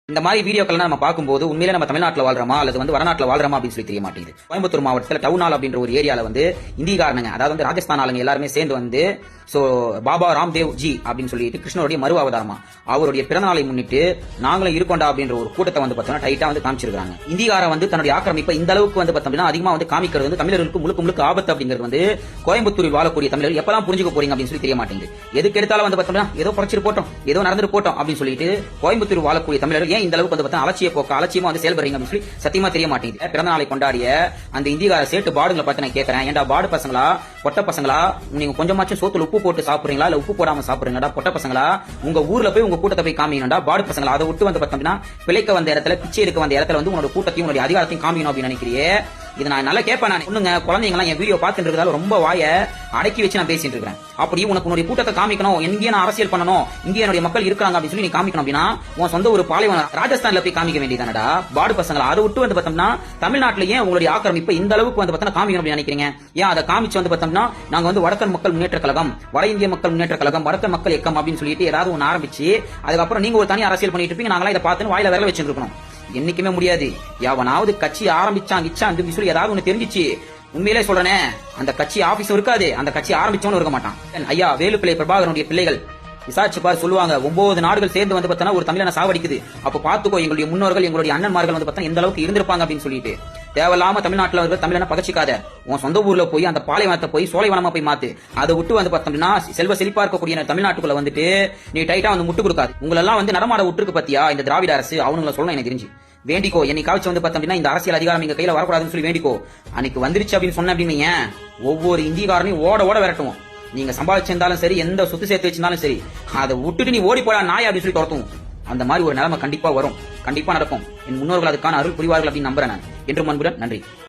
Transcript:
இந்த மாதிரி வீடியோக்கள் நம்ம பார்க்கும்போது உண்மையிலே நம்ம தமிழ்நாட்டில் வாழ்றோமா அல்லது வடநாட்டில் வாழ்றோமா அப்படின்னு சொல்லி தெரிய மாட்டேங்குது. கோயம்புத்தூர் மாவட்டத்தில் டவுன் ஹால் அப்படின்ற ஒரு ஏரியாவில் இந்தியக்காரனுங்க, அதாவது ராஜஸ்தான் ஆளுங்க எல்லாருமே சேர்ந்து பாபா ராம்தேவ் ஜி அப்படின்னு சொல்லிட்டு கிருஷ்ணருடைய மறு அவதாரமா அவருடைய பிறந்தநாளை முன்னிட்டு நாங்களும் இருக்கோண்டா அப்படின்ற ஒரு கூட்டத்தை பார்த்தோம்னா டைட்டா காமிச்சிருக்காங்க. இந்தியார தன்னுடைய ஆக்கிரமிப்பை இந்த அளவுக்கு பார்த்தோம்னா அதிகமா காமிக்கிறது தமிழர்களுக்கு முழுக்க முழுக்க ஆபத்து அப்படிங்கிறது கோயம்புத்தூரில் வாழக்கூடிய தமிழர்கள் எப்பெல்லாம் புரிஞ்சுக்க போறீங்க அப்படின்னு சொல்லி தெரிய மாட்டேங்குது. எதுக்கு எடுத்தாலும் பார்த்தோம்னா ஏதோ குறைச்சிட்டு போட்டோம், ஏதோ நடந்துட்டு போட்டோம் அப்படின்னு சொல்லிட்டு கோயம்புத்தூர் வாழக்கூடிய தமிழர்கள் ஏன் இந்த அளவுக்கு அலட்சியமா செயல்படுறீங்க அப்படின்னு சொல்லி சத்தியமா தெரிய மாட்டேங்குது. பிறந்த நாளை கொண்டாடிய அந்த இந்தியகார சேட்டு பாடுங்களை பார்த்து நான் கேட்கிறேன், ஏன்டா பாடு பசங்களா பொட்ட பசங்களா, நீங்க கொஞ்சமாச்சும் சோத்துல உப்பு போட்டு சாப்பிடுறீங்களா இல்ல உப்பு போடாம சாப்பிடுறீங்களா? பொட்ட பசங்களா, உங்க ஊர்ல போய் உங்க கூட்டத்தை போய் காமிக்கணும்டா. பாடு பசங்களா, அதை விட்டு பார்த்தோம்னா பிழைக்க வந்த இடத்துல பிச்சை எடுக்க வந்த இடத்துல உங்களோட கூட்டத்தையும் உங்களுடைய அதிகாரத்தையும் காமிக்கணும் அப்படின்னு நினைக்கிறியே. இது நான் நல்லா கேட்பேன். நான் ஒண்ணுங்க, குழந்தைங்களாம் என் வீடியோ பார்த்துட்டு இருக்கிறதால ரொம்ப வாய அடக்கி வச்சு நான் பேசிட்டு இருக்கிறேன். அப்படி உனக்கு உன்னுடைய கூட்டத்தை காமிக்கணும், எங்கேயும் நான் அரசியல் பண்ணணும், இங்கே என்னுடைய மக்கள் இருக்காங்க அப்படின்னு சொல்லி நீ காமிக்கணும் அப்படின்னா உன் சொந்த ஒரு பாலைவன ராஜஸ்தான்ல போய் காமிக்க வேண்டியதானடா பாடு பசங்களா. அதை விட்டு பார்த்தோம்னா தமிழ்நாட்டிலேயே உங்களுடைய ஆக்கிரமிப்பு இந்த அளவுக்கு பார்த்தோம்னா காமிக்கணும் அப்படின்னு நினைக்கிறீங்க. ஏன் அதை காமிச்சு பார்த்தோம்னா நாங்க வடக்கன் மக்கள் முன்னேற்ற கழகம், வட இந்திய மக்கள் முன்னேற்ற கழகம், வடக்கன் மக்கள் இயக்கம் அப்படின்னு சொல்லிட்டு ஏதாவது ஒன்று ஆரம்பிச்சு அதுக்கப்புறம் நீங்க ஒரு தனி அரசியல் பண்ணிட்டு இருப்பீங்க. நாங்களா இதை பார்த்து வாயில வேலை வச்சுட்டு இருக்கணும். என்னைக்குமே முடியாது. எவனாவது கட்சி ஆரம்பிச்சாங்க சொல்லி ஏதாவது ஒண்ணு தெரிஞ்சிச்சு, உண்மையிலே சொல்றேனே, அந்த கட்சி ஆபீஸும் இருக்காது, அந்த கட்சி ஆரம்பிச்சவனும் இருக்க மாட்டான். ஐயா வேலுப்பிள்ளை பிரபாகரனுடைய பிள்ளைகள் விசாரிச்சு பாரு சொல்லுவாங்க, 9 நாடுகள் சேர்ந்து பார்த்தா ஒரு தமிழனை சாவடிக்குது. அப்ப பாத்துக்கோ எங்களுடைய முன்னோர்கள் எங்களுடைய அண்ணன்மார்கள் பார்த்தா எந்த அளவுக்கு இருந்திருப்பாங்க அப்படின்னு சொல்லிட்டு. தேவையில்லாம தமிழ்நாட்டில் இருக்கிற தமிழனை பகச்சிக்காத. உன் சொந்த ஊர்ல போய் அந்த பாலைவனத்தை போய் சோலைவனமா போய் மாத்து. அதை விட்டு பார்த்தோம்னா செல்வ செழிப்பா இருக்கக்கூடிய தமிழ்நாட்டுக்குள்ள நீ டைட்டா முட்டு கொடுக்காது. உங்களெல்லாம் நடமாட விட்டுருக்கு பத்தியா இந்த திராவிட அரசு. அவனுங்களை சொல்லணும் எனக்கு தெரிஞ்சு. வேண்டிக்கோ, என்னைக்காச்சும் பார்த்தோம்னா இந்த அரசியல் அதிகாரம் எங்க கையில வரக்கூடாதுன்னு சொல்லி வேண்டிக்கோ. அன்னைக்கு வந்துருச்சு அப்படின்னு சொன்ன அப்படின்னு ஒவ்வொரு இந்தியக்காரனையும் ஓட ஓட விரட்டுவோம். நீங்க சம்பாதிச்சிருந்தாலும் சரி, எந்த சொத்து சேர்த்து வச்சிருந்தாலும் சரி, அதை விட்டுட்டு நீ ஓடி போடா நாய் அப்படின்னு சொல்லி துரத்துவோம். அந்த மாதிரி ஒரு நிலைமை கண்டிப்பா வரும், கண்டிப்பா நடக்கும். என் முன்னோர்கள் அதுக்கான அருள் புரிவார்கள் அப்படின்னு நம்புறேன் நான். என்று அன்புடன் நன்றி.